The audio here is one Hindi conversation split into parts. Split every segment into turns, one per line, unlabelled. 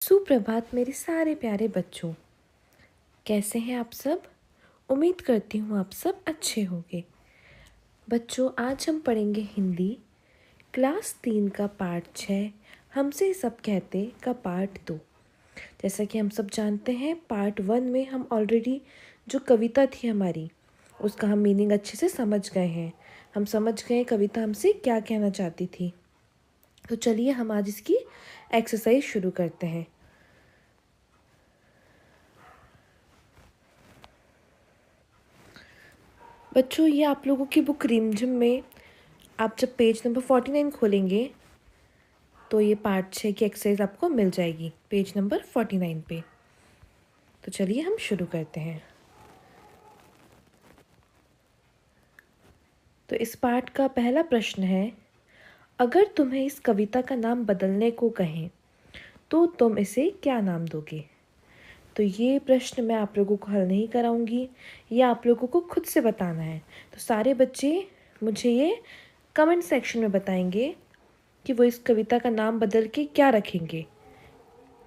सुप्रभात मेरे सारे प्यारे बच्चों। कैसे हैं आप सब? उम्मीद करती हूँ आप सब अच्छे होंगे। बच्चों, आज हम पढ़ेंगे हिंदी क्लास 3 का पार्ट 6 हमसे सब कहते का पार्ट 2। जैसा कि हम सब जानते हैं, पार्ट 1 में हम ऑलरेडी जो कविता थी हमारी, उसका हम मीनिंग अच्छे से समझ गए हैं। हम समझ गए कविता हमसे क्या कहना चाहती थी। तो चलिए हम आज इसकी एक्सरसाइज शुरू करते हैं। बच्चों, ये आप लोगों की बुक रिमझिम में आप जब पेज नंबर 49 खोलेंगे तो ये पार्ट 6 की एक्सरसाइज आपको मिल जाएगी पेज नंबर 49 पे। तो चलिए हम शुरू करते हैं। तो इस पार्ट का पहला प्रश्न है, अगर तुम्हें इस कविता का नाम बदलने को कहें तो तुम इसे क्या नाम दोगे? तो ये प्रश्न मैं आप लोगों को हल नहीं कराऊंगी, ये आप लोगों को खुद से बताना है। तो सारे बच्चे मुझे ये कमेंट सेक्शन में बताएंगे कि वो इस कविता का नाम बदल के क्या रखेंगे।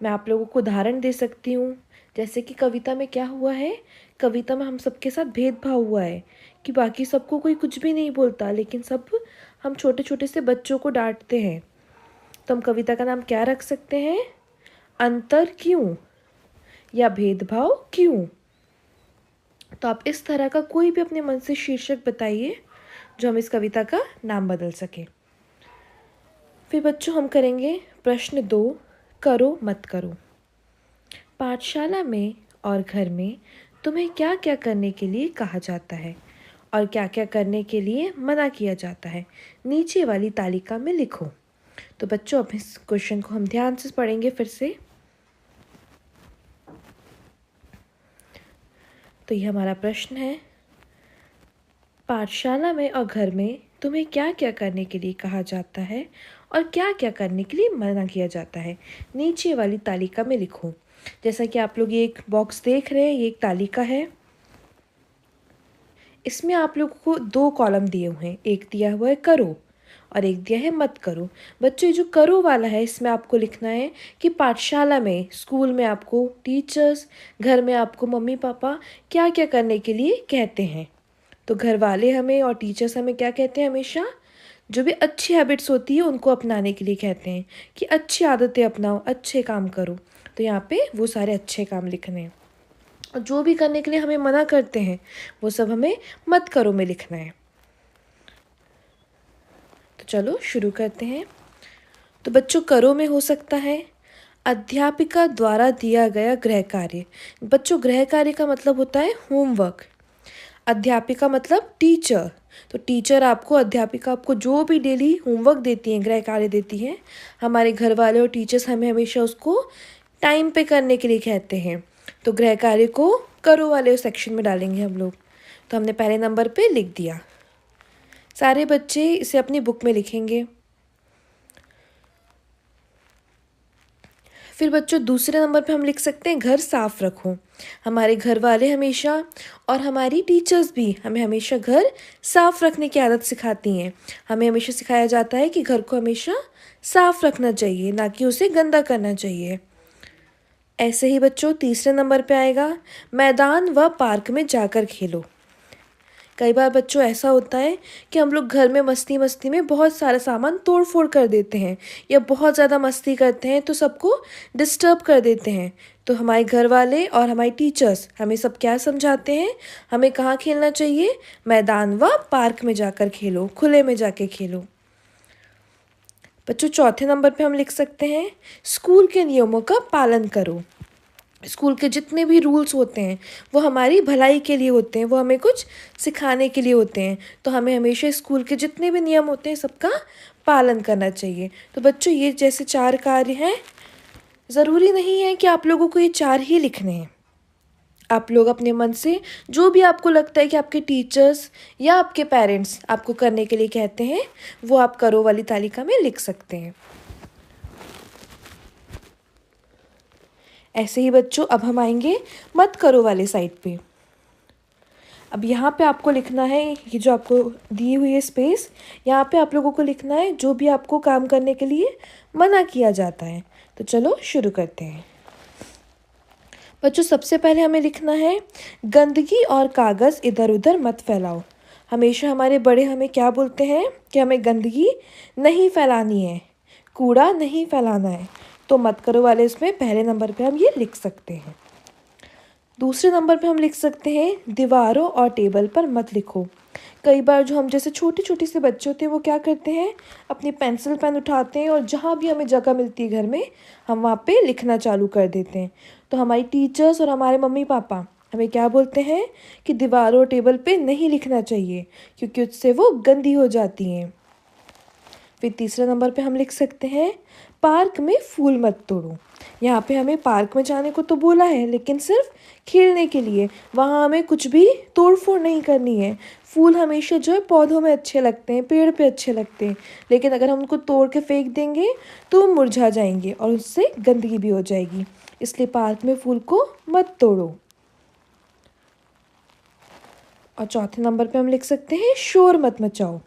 मैं आप लोगों को उदाहरण दे सकती हूँ, जैसे कि कविता में क्या हुआ है। कविता में हम सबके साथ भेदभाव हुआ है कि बाकी सबको कोई कुछ भी नहीं बोलता, लेकिन सब हम छोटे छोटे से बच्चों को डांटते हैं। तो हम कविता का नाम क्या रख सकते हैं? अंतर क्यों या भेदभाव क्यों। तो आप इस तरह का कोई भी अपने मन से शीर्षक बताइए जो हम इस कविता का नाम बदल सके। फिर बच्चों हम करेंगे प्रश्न 2, करो मत करो। पाठशाला में और घर में तुम्हें क्या क्या करने के लिए कहा जाता है और क्या क्या करने के लिए मना किया जाता है, नीचे वाली तालिका में लिखो। तो बच्चों, अब इस क्वेश्चन को हम ध्यान से पढ़ेंगे फिर से। तो ये हमारा प्रश्न है, पाठशाला में और घर में तुम्हें क्या क्या करने के लिए कहा जाता है और क्या क्या करने के लिए मना किया जाता है, नीचे वाली तालिका में लिखो। जैसा कि आप लोग ये एक बॉक्स देख रहे हैं, ये एक तालिका है। इसमें आप लोगों को 2 कॉलम दिए हुए हैं, एक दिया हुआ है करो और एक दिया है मत करो। बच्चों, ये जो करो वाला है, इसमें आपको लिखना है कि पाठशाला में, स्कूल में आपको टीचर्स, घर में आपको मम्मी पापा क्या क्या करने के लिए कहते हैं। तो घर वाले हमें और टीचर्स हमें क्या कहते हैं? हमेशा जो भी अच्छी हैबिट्स होती है उनको अपनाने के लिए कहते हैं कि अच्छी आदतें अपनाओ, अच्छे काम करो। तो यहाँ पे वो सारे अच्छे काम लिखने हैं। और जो भी करने के लिए हमें मना करते हैं वो सब हमें मत करो में लिखना है। तो चलो शुरू करते हैं। तो बच्चों, करो में हो सकता है अध्यापिका द्वारा दिया गया गृह कार्य। बच्चों, गृह कार्य का मतलब होता है होमवर्क। अध्यापिका मतलब टीचर। तो टीचर आपको, अध्यापिका आपको जो भी डेली होमवर्क देती हैं, गृह कार्य देती हैं, हमारे घर वाले और टीचर्स हमें हमेशा उसको टाइम पे करने के लिए कहते हैं। तो गृह कार्य को करो वाले सेक्शन में डालेंगे हम लोग। तो हमने पहले नंबर पे लिख दिया। सारे बच्चे इसे अपनी बुक में लिखेंगे। फिर बच्चों, दूसरे नंबर पे हम लिख सकते हैं घर साफ रखो। हमारे घर वाले हमेशा और हमारी टीचर्स भी हमें हमेशा घर साफ रखने की आदत सिखाती हैं। हमें हमेशा सिखाया जाता है कि घर को हमेशा साफ रखना चाहिए, ना कि उसे गंदा करना चाहिए। ऐसे ही बच्चों, तीसरे नंबर पे आएगा मैदान व पार्क में जाकर खेलो। कई बार बच्चों ऐसा होता है कि हम लोग घर में मस्ती मस्ती में बहुत सारा सामान तोड़ फोड़ कर देते हैं या बहुत ज़्यादा मस्ती करते हैं तो सबको डिस्टर्ब कर देते हैं। तो हमारे घर वाले और हमारे टीचर्स हमें सब क्या समझाते हैं? हमें कहाँ खेलना चाहिए? मैदान व पार्क में जाकर खेलो, खुले में जाके खेलो। बच्चों, चौथे नंबर पे हम लिख सकते हैं स्कूल के नियमों का पालन करो। स्कूल के जितने भी रूल्स होते हैं वो हमारी भलाई के लिए होते हैं, वो हमें कुछ सिखाने के लिए होते हैं। तो हमें हमेशा स्कूल के जितने भी नियम होते हैं सबका पालन करना चाहिए। तो बच्चों, ये जैसे 4 कार्य हैं, ज़रूरी नहीं है कि आप लोगों को ये 4 ही लिखने हैं। आप लोग अपने मन से जो भी आपको लगता है कि आपके टीचर्स या आपके पेरेंट्स आपको करने के लिए कहते हैं, वो आप करो वाली तालिका में लिख सकते हैं। ऐसे ही बच्चों, अब हम आएंगे मत करो वाले साइड पे। अब यहाँ पे आपको लिखना है, ये जो आपको दी हुई है स्पेस, यहाँ पे आप लोगों को लिखना है जो भी आपको काम करने के लिए मना किया जाता है। तो तो चलो शुरू करते हैं। बच्चों सबसे पहले हमें लिखना है गंदगी और कागज़ इधर उधर मत फैलाओ। हमेशा हमारे बड़े हमें क्या बोलते हैं कि हमें गंदगी नहीं फैलानी है, कूड़ा नहीं फैलाना है। तो मत करो वाले इसमें पहले नंबर पे हम ये लिख सकते हैं। दूसरे नंबर पे हम लिख सकते हैं दीवारों और टेबल पर मत लिखो। कई बार जो हम जैसे छोटे छोटे से बच्चे होते हैं वो क्या करते हैं, अपनी पेंसिल पेन उठाते हैं और जहाँ भी हमें जगह मिलती है घर में हम वहाँ पे लिखना चालू कर देते हैं। तो हमारी टीचर्स और हमारे मम्मी पापा हमें क्या बोलते हैं कि दीवारों और टेबल पे नहीं लिखना चाहिए, क्योंकि उससे वो गंदी हो जाती हैं। फिर तीसरे नंबर पे हम लिख सकते हैं पार्क में फूल मत तोड़ो। यहाँ पे हमें पार्क में जाने को तो बोला है, लेकिन सिर्फ खेलने के लिए। वहाँ हमें कुछ भी तोड़ फोड़ नहीं करनी है। फूल हमेशा जो है पौधों में अच्छे लगते हैं, पेड़ पे अच्छे लगते हैं, लेकिन अगर हम उनको तोड़ के फेंक देंगे तो वो मुरझा जाएंगे और उससे गंदगी भी हो जाएगी। इसलिए पार्क में फूल को मत तोड़ो। और चौथे नंबर पे हम लिख सकते हैं शोर मत मचाओ।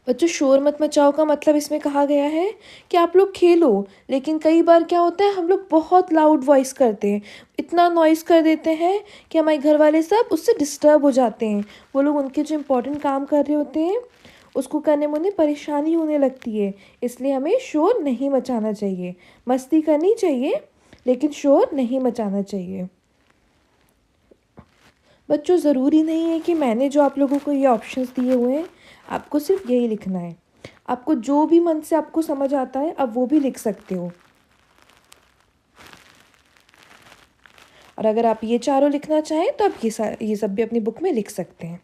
बच्चों शोर मत मचाओ का मतलब इसमें कहा गया है कि आप लोग खेलो, लेकिन कई बार क्या होता है हम लोग बहुत लाउड वॉइस करते हैं, इतना नॉइज़ कर देते हैं कि हमारे घर वाले सब उससे डिस्टर्ब हो जाते हैं। वो लोग उनके जो इम्पोर्टेंट काम कर रहे होते हैं उसको करने में उन्हें परेशानी होने लगती है। इसलिए हमें शोर नहीं मचाना चाहिए। मस्ती करनी चाहिए लेकिन शोर नहीं मचाना चाहिए। बच्चों ज़रूरी नहीं है कि मैंने जो आप लोगों को ये ऑप्शंस दिए हुए हैं आपको सिर्फ यही लिखना है। आपको जो भी मन से आपको समझ आता है आप वो भी लिख सकते हो। और अगर आप ये चारों लिखना चाहें तो आप ये सब भी अपनी बुक में लिख सकते हैं।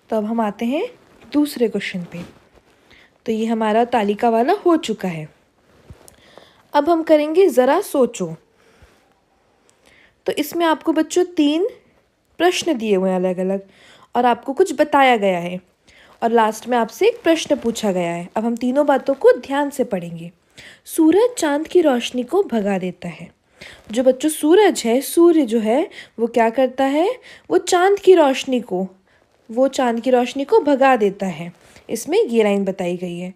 तो अब हम आते हैं दूसरे क्वेश्चन पे। तो ये हमारा तालिका वाला हो चुका है। अब हम करेंगे ज़रा सोचो। तो इसमें आपको बच्चों 3 प्रश्न दिए हुए हैं अलग अलग, और आपको कुछ बताया गया है और लास्ट में आपसे एक प्रश्न पूछा गया है। अब हम तीनों बातों को ध्यान से पढ़ेंगे। सूरज चांद की रोशनी को भगा देता है। जो बच्चों सूरज है, सूर्य जो है वो क्या करता है, वो चांद की रोशनी को भगा देता है। इसमें ये लाइन बताई गई है।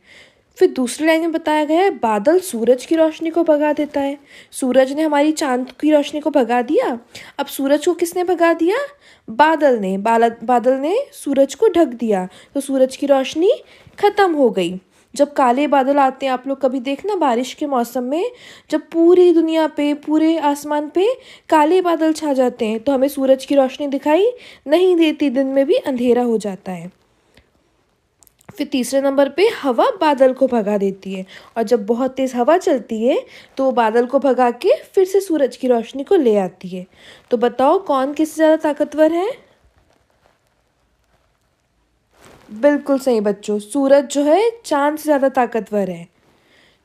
फिर दूसरी लाइन में बताया गया है बादल सूरज की रोशनी को भगा देता है। सूरज ने हमारी चांद की रोशनी को भगा दिया। अब सूरज को किसने भगा दिया, बादल ने। बादल ने सूरज को ढक दिया तो सूरज की रोशनी खत्म हो गई। जब काले बादल आते हैं, आप लोग कभी देखना बारिश के मौसम में जब पूरी दुनिया पे, पूरे आसमान पे काले बादल छा जाते हैं तो हमें सूरज की रोशनी दिखाई नहीं देती, दिन में भी अंधेरा हो जाता है। फिर तीसरे नंबर पे हवा बादल को भगा देती है, और जब बहुत तेज़ हवा चलती है तो बादल को भगा के फिर से सूरज की रोशनी को ले आती है। तो बताओ कौन किससे ज़्यादा ताकतवर है। बिल्कुल सही बच्चों, सूरज जो है चांद से ज़्यादा ताकतवर है।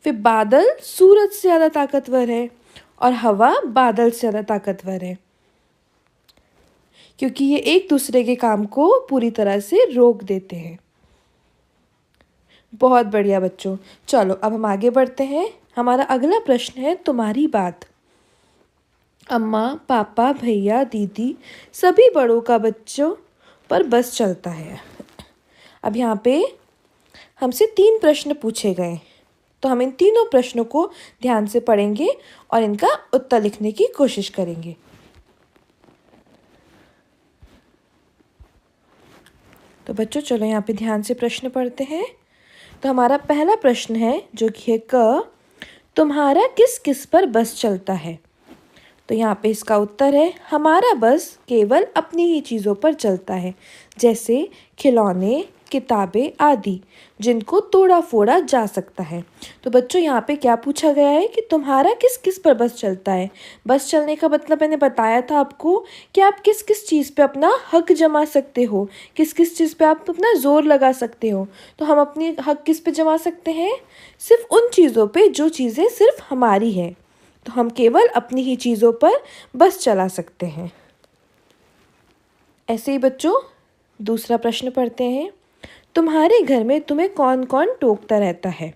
फिर बादल सूरज से ज़्यादा ताकतवर है और हवा बादल से ज़्यादा ताकतवर है, क्योंकि ये एक दूसरे के काम को पूरी तरह से रोक देते हैं। बहुत बढ़िया बच्चों, चलो अब हम आगे बढ़ते हैं। हमारा अगला प्रश्न है तुम्हारी बात। अम्मा, पापा, भैया, दीदी सभी बड़ों का बच्चों पर बस चलता है। अब यहाँ पे हमसे 3 प्रश्न पूछे गए, तो हम इन तीनों प्रश्नों को ध्यान से पढ़ेंगे और इनका उत्तर लिखने की कोशिश करेंगे। तो बच्चों चलो यहाँ पे ध्यान से प्रश्न पढ़ते हैं। तो हमारा पहला प्रश्न है जो कि है क, तुम्हारा किस किस पर बस चलता है। तो यहाँ पे इसका उत्तर है हमारा बस केवल अपनी ही चीज़ों पर चलता है, जैसे खिलौने, किताबें आदि, जिनको तोड़ा फोड़ा जा सकता है। तो बच्चों यहाँ पे क्या पूछा गया है कि तुम्हारा किस किस पर बस चलता है। बस चलने का मतलब मैंने बताया था आपको कि आप किस किस चीज़ पे अपना हक जमा सकते हो, किस किस चीज़ पे आप अपना ज़ोर लगा सकते हो। तो हम अपनी हक किस पे जमा सकते हैं, सिर्फ उन चीज़ों पे जो चीज़ें सिर्फ हमारी है। तो हम केवल अपनी ही चीज़ों पर बस चला सकते हैं। ऐसे ही बच्चों दूसरा प्रश्न पढ़ते हैं। तुम्हारे घर में तुम्हें कौन कौन टोकता रहता है।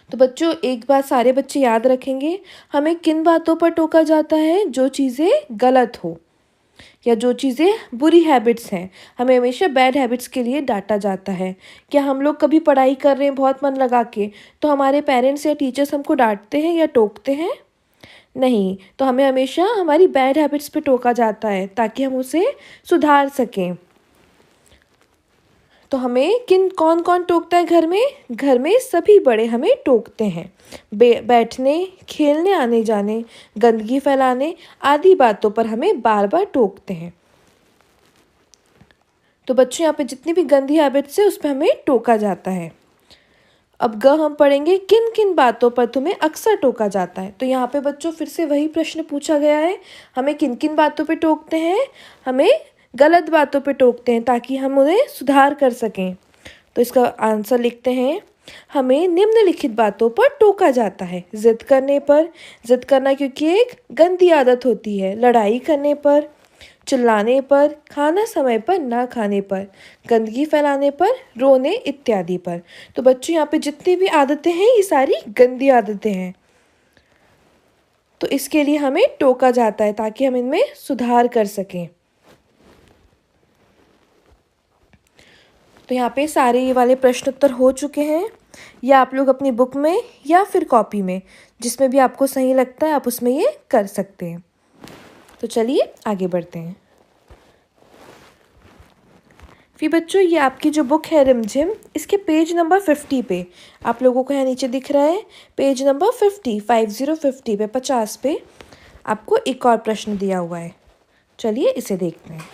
तो बच्चों एक बात सारे बच्चे याद रखेंगे, हमें किन बातों पर टोका जाता है, जो चीज़ें गलत हो। या जो चीज़ें बुरी हैबिट्स हैं, हमें हमेशा बैड हैबिट्स के लिए डांटा जाता है। क्या हम लोग कभी पढ़ाई कर रहे हैं बहुत मन लगा के, तो हमारे पेरेंट्स या टीचर्स हमको डांटते हैं या टोकते हैं? नहीं। तो हमें हमेशा हमारी बैड हैबिट्स पे टोका जाता है ताकि हम उसे सुधार सकें। तो हमें कौन कौन टोकता है घर में? घर में सभी बड़े हमें टोकते हैं। बैठने, खेलने, आने जाने, गंदगी फैलाने आदि बातों पर हमें बार बार टोकते हैं। तो बच्चों, यहाँ पे जितनी भी गंदी हैबिट्स है उस पर हमें टोका जाता है। अब हम पढ़ेंगे किन किन बातों पर तुम्हें अक्सर टोका जाता है। तो यहाँ पे बच्चों फिर से वही प्रश्न पूछा गया है, हमें किन किन बातों पे टोकते हैं? हमें गलत बातों पे टोकते हैं ताकि हम उन्हें सुधार कर सकें। तो इसका आंसर लिखते हैं, हमें निम्नलिखित बातों पर टोका जाता है। जिद करने पर, जिद करना क्योंकि एक गंदी आदत होती है। लड़ाई करने पर, चिल्लाने पर, खाना समय पर ना खाने पर, गंदगी फैलाने पर, रोने इत्यादि पर। तो बच्चों, यहाँ पे जितनी भी आदतें हैं ये सारी गंदी आदतें हैं। तो इसके लिए हमें टोका जाता है ताकि हम इनमें सुधार कर सकें। तो यहाँ पे सारे ये वाले प्रश्न उत्तर हो चुके हैं, या आप लोग अपनी बुक में या फिर कॉपी में, जिसमें भी आपको सही लगता है आप उसमें ये कर सकते हैं। तो चलिए आगे बढ़ते हैं। फिर बच्चों, ये आपकी जो बुक है रिमझिम, इसके पेज नंबर 50 पे, आप लोगों को यहाँ नीचे दिख रहा है पेज नंबर 50 पे 50 पे आपको एक और प्रश्न दिया हुआ है। चलिए इसे देखते हैं।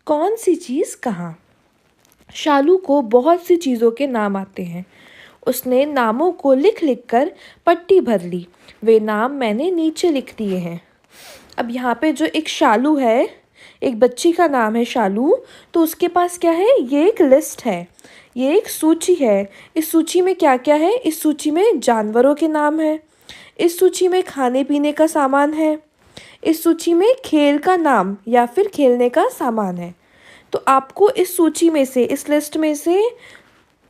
कौन सी चीज़ कहाँ? शालू को बहुत सी चीज़ों के नाम आते हैं। उसने नामों को लिख लिख कर पट्टी भर ली। वे नाम मैंने नीचे लिख दिए हैं। अब यहाँ पे जो एक शालू है, एक बच्ची का नाम है शालू, तो उसके पास क्या है? ये एक लिस्ट है, ये एक सूची है। इस सूची में क्या क्या है? इस सूची में जानवरों के नाम है, इस सूची में खाने पीने का सामान है, इस सूची में खेल का नाम या फिर खेलने का सामान है। तो आपको इस सूची में से, इस लिस्ट में से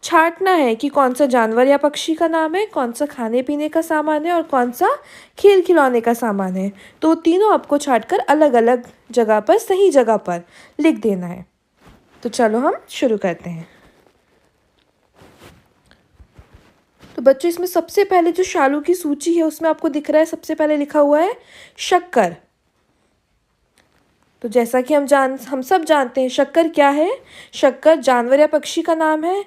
छांटना है कि कौन सा जानवर या पक्षी का नाम है, कौन सा खाने पीने का सामान है और कौन सा खेल खिलौने का सामान है। तो तीनों आपको छांटकर अलग अलग जगह पर, सही जगह पर लिख देना है। तो चलो हम शुरू करते हैं। तो बच्चों, इसमें सबसे पहले जो शालू की सूची है उसमें आपको दिख रहा है, सबसे पहले लिखा हुआ है शक्कर। तो जैसा कि हम सब जानते हैं, शक्कर क्या है? शक्कर जानवर या पक्षी का नाम है?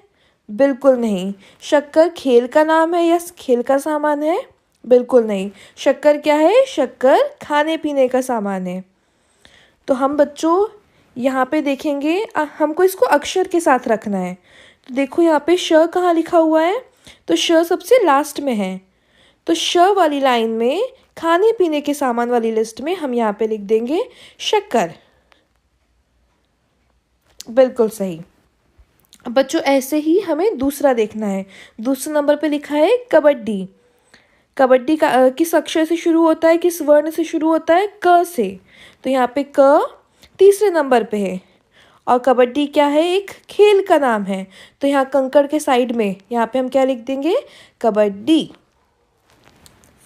बिल्कुल नहीं। शक्कर खेल का नाम है या खेल का सामान है? बिल्कुल नहीं। शक्कर क्या है? शक्कर खाने पीने का सामान है। तो हम बच्चों यहाँ पे देखेंगे, हमको इसको अक्षर के साथ रखना है। तो देखो यहाँ पे श कहाँ लिखा हुआ है? तो श सबसे लास्ट में है। तो श वाली लाइन में, खाने पीने के सामान वाली लिस्ट में हम यहाँ पे लिख देंगे शक्कर। बिल्कुल सही। बच्चों ऐसे ही हमें दूसरा देखना है। दूसरे नंबर पे लिखा है कबड्डी। कबड्डी का किस अक्षर से शुरू होता है, किस वर्ण से शुरू होता है? क से। तो यहाँ पे क तीसरे नंबर पे है। और कबड्डी क्या है? एक खेल का नाम है। तो यहाँ कंकड़ के साइड में यहाँ पे हम क्या लिख देंगे? कबड्डी।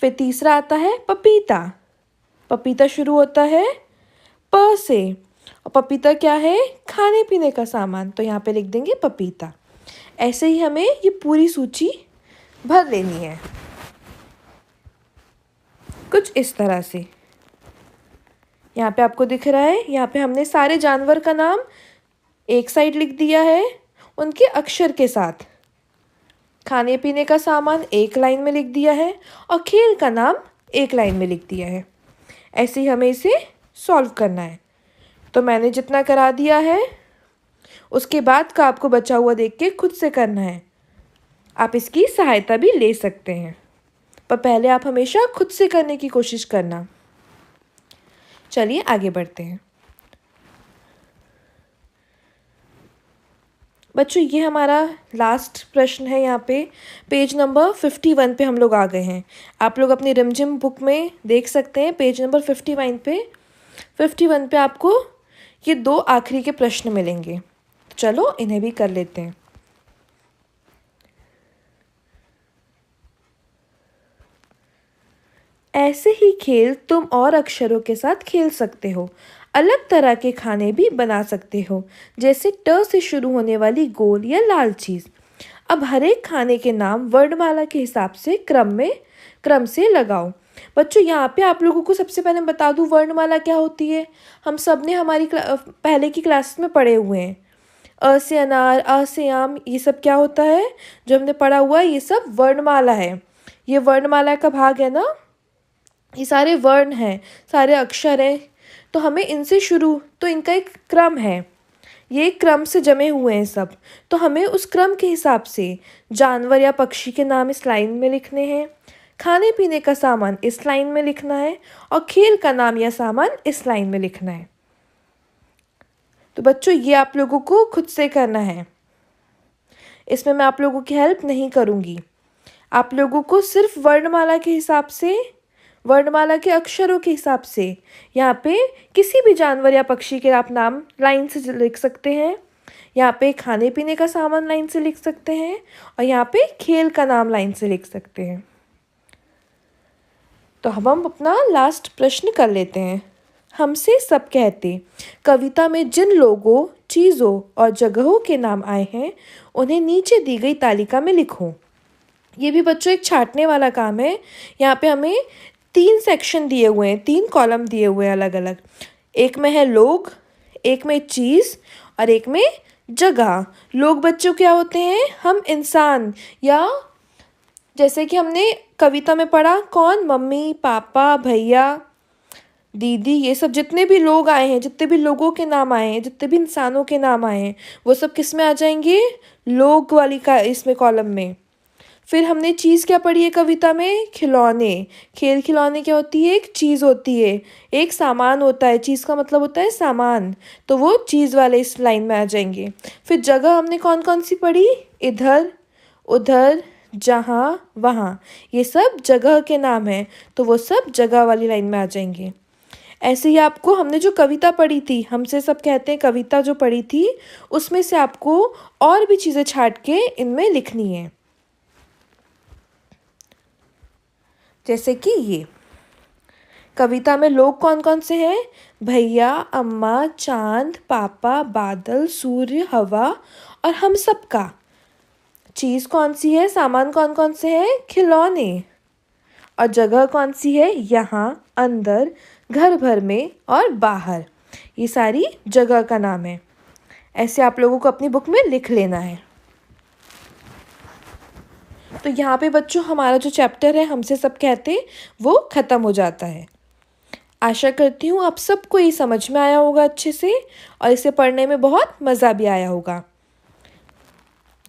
फिर तीसरा आता है पपीता। पपीता शुरू होता है प से, और पपीता क्या है? खाने पीने का सामान। तो यहाँ पे लिख देंगे पपीता। ऐसे ही हमें ये पूरी सूची भर लेनी है, कुछ इस तरह से। यहाँ पे आपको दिख रहा है, यहाँ पे हमने सारे जानवर का नाम एक साइड लिख दिया है उनके अक्षर के साथ। खाने पीने का सामान एक लाइन में लिख दिया है और खेल का नाम एक लाइन में लिख दिया है। ऐसे ही हमें इसे सॉल्व करना है। तो मैंने जितना करा दिया है, उसके बाद का आपको बचा हुआ देख के खुद से करना है। आप इसकी सहायता भी ले सकते हैं, पर पहले आप हमेशा खुद से करने की कोशिश करना। चलिए आगे बढ़ते हैं। बच्चों, ये हमारा लास्ट प्रश्न है। यहाँ पे पेज नंबर 51 पे हम लोग आ गए हैं। आप लोग अपनी रिमझिम बुक में देख सकते हैं, पेज नंबर 51 पे आपको ये दो आखिरी के प्रश्न मिलेंगे। तो चलो इन्हें भी कर लेते हैं। ऐसे ही खेल तुम और अक्षरों के साथ खेल सकते हो। अलग तरह के खाने भी बना सकते हो, जैसे ट से शुरू होने वाली गोल या लाल चीज़। अब हर एक खाने के नाम वर्णमाला के हिसाब से क्रम से लगाओ। बच्चों, यहाँ पे आप लोगों को सबसे पहले मैं बता दूँ वर्णमाला क्या होती है। हम सब ने हमारी पहले की क्लास में पढ़े हुए हैं। अ से अनार, आ से आम, ये सब क्या होता है जो हमने पढ़ा हुआ है, ये सब वर्णमाला है। ये वर्णमाला का भाग है ना, ये सारे वर्ण हैं, सारे अक्षर हैं, तो हमें इनसे शुरू, तो इनका एक क्रम है, ये एक क्रम से जमे हुए हैं सब। तो हमें उस क्रम के हिसाब से जानवर या पक्षी के नाम इस लाइन में लिखने हैं, खाने पीने का सामान इस लाइन में लिखना है, और खेल का नाम या सामान इस लाइन में लिखना है। तो बच्चों, ये आप लोगों को खुद से करना है, इसमें मैं आप लोगों की हेल्प नहीं करूँगी। आप लोगों को सिर्फ वर्णमाला के हिसाब से, वर्णमाला के अक्षरों के हिसाब से यहाँ पे किसी भी जानवर या पक्षी के आप नाम लाइन से लिख सकते हैं, यहाँ पे खाने पीने का सामान लाइन से लिख सकते हैं, और यहाँ पे खेल का नाम लाइन से लिख सकते हैं। तो अब हम अपना लास्ट प्रश्न कर लेते हैं। हमसे सब कहते, कविता में जिन लोगों, चीज़ों और जगहों के नाम आए हैं उन्हें नीचे दी गई तालिका में लिखो। ये भी बच्चों एक छांटने वाला काम है। यहाँ पे हमें 3 सेक्शन दिए हुए हैं, 3 कॉलम दिए हुए हैं अलग अलग। एक में है लोग, एक में चीज़ और एक में जगह। लोग बच्चों क्या होते हैं, हम इंसान, या जैसे कि हमने कविता में पढ़ा, कौन, मम्मी पापा भैया दीदी, ये सब जितने भी लोग आए हैं, जितने भी लोगों के नाम आए हैं, जितने भी इंसानों के नाम आए हैं, वो सब किस में आ जाएंगे, लोग वाली का इसमें कॉलम में। फिर हमने चीज़ क्या पढ़ी है कविता में, खिलौने। खेल खिलौने क्या होती है, एक चीज़ होती है, एक सामान होता है, चीज़ का मतलब होता है सामान, तो वो चीज़ वाले इस लाइन में आ जाएंगे। फिर जगह हमने कौन कौन सी पढ़ी, इधर, उधर, जहाँ, वहाँ, ये सब जगह के नाम हैं, तो वो सब जगह वाली लाइन में आ जाएंगे। ऐसे ही आपको हमने जो कविता पढ़ी थी, हमसे सब कहते हैं, कविता जो पढ़ी थी उसमें से आपको और भी चीज़ें छांट के इनमें लिखनी है। जैसे कि ये कविता में लोग कौन कौन से हैं, भैया, अम्मा, चांद, पापा, बादल, सूर्य, हवा और हम सब का। चीज़ कौन सी है, सामान कौन कौन से हैं, खिलौने। और जगह कौन सी है, यहाँ, अंदर, घर भर में और बाहर, ये सारी जगह का नाम है। ऐसे आप लोगों को अपनी बुक में लिख लेना है। तो यहाँ पे बच्चों हमारा जो चैप्टर है हमसे सब कहते, वो ख़त्म हो जाता है। आशा करती हूँ आप सबको ये समझ में आया होगा अच्छे से, और इसे पढ़ने में बहुत मज़ा भी आया होगा।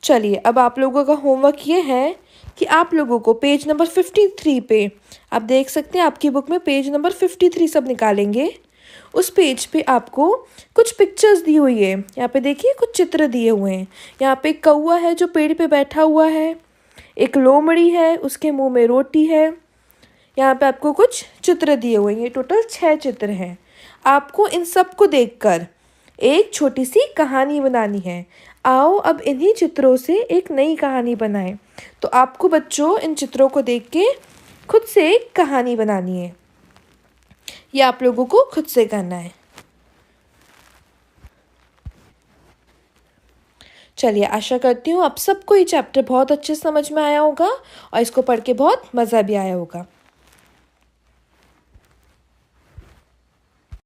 चलिए, अब आप लोगों का होमवर्क ये है कि आप लोगों को पेज नंबर 53 पे, आप देख सकते हैं आपकी बुक में पेज नंबर 53 सब निकालेंगे। उस पेज पे आपको कुछ पिक्चर्स दी हुई है, यहाँ पे देखिए कुछ चित्र दिए हुए हैं। यहाँ पे एक कौवा है जो पेड़ पे बैठा हुआ है, एक लोमड़ी है, उसके मुंह में रोटी है। यहाँ पे आपको कुछ चित्र दिए हुए हैं, ये टोटल 6 चित्र हैं। आपको इन सब को देखकर एक छोटी सी कहानी बनानी है। आओ अब इन्हीं चित्रों से एक नई कहानी बनाएं। तो आपको बच्चों इन चित्रों को देख के खुद से एक कहानी बनानी है, ये आप लोगों को खुद से करना है। चलिए, आशा करती हूँ आप सबको ये चैप्टर बहुत अच्छे से समझ में आया होगा और इसको पढ़ के बहुत मज़ा भी आया होगा।